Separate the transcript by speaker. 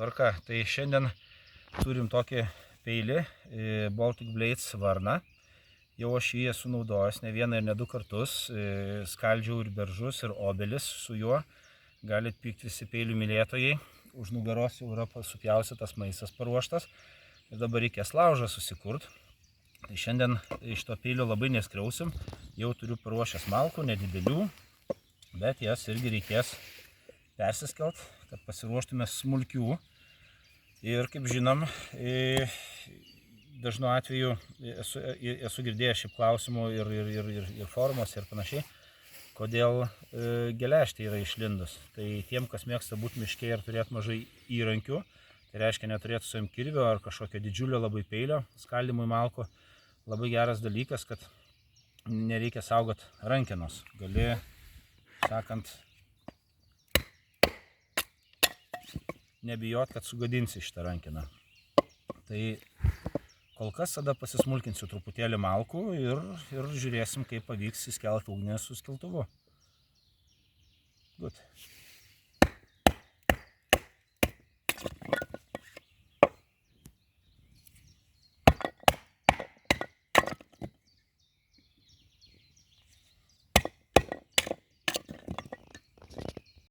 Speaker 1: Tvarka, tai šiandien turim tokį peilį Baltic Blades varną. Jau aš jį esu naudojęs ne vieną ir ne du kartus. Skaldžiau ir beržus, ir obelis su juo. Galit pykti visi peilių mylėtojai. Už nugaros jau yra supjaustytas maistas paruoštas. Ir dabar reikės laužą susikurt. Tai šiandien iš to peilio labai neskriausim. Jau turiu paruošęs malkų, nedidelių. Bet jas irgi reikės persiskelt, kad pasiruoštume smulkių. Ir kaip žinom, dažnu atveju esu girdėjęs šiaip klausimų ir forumuose ir panašiai, kodėl geležtė yra išlindus. Tai tiem, kas mėgsta būti miške ir turėti mažai įrankių, tai reiškia neturėti su jam kirvio ar kažkokio didžiulio labai peilio skaldymui malkų, labai geras dalykas, kad nereikia saugot rankenos. Gali, sakant, nebijot, kad sugadinsi šitą rankeną. Tai kol kas tada pasismulkinsiu truputėlį malkų ir žiūrėsim, kaip pavyks įskelti ugnį su skiltuvu. Good.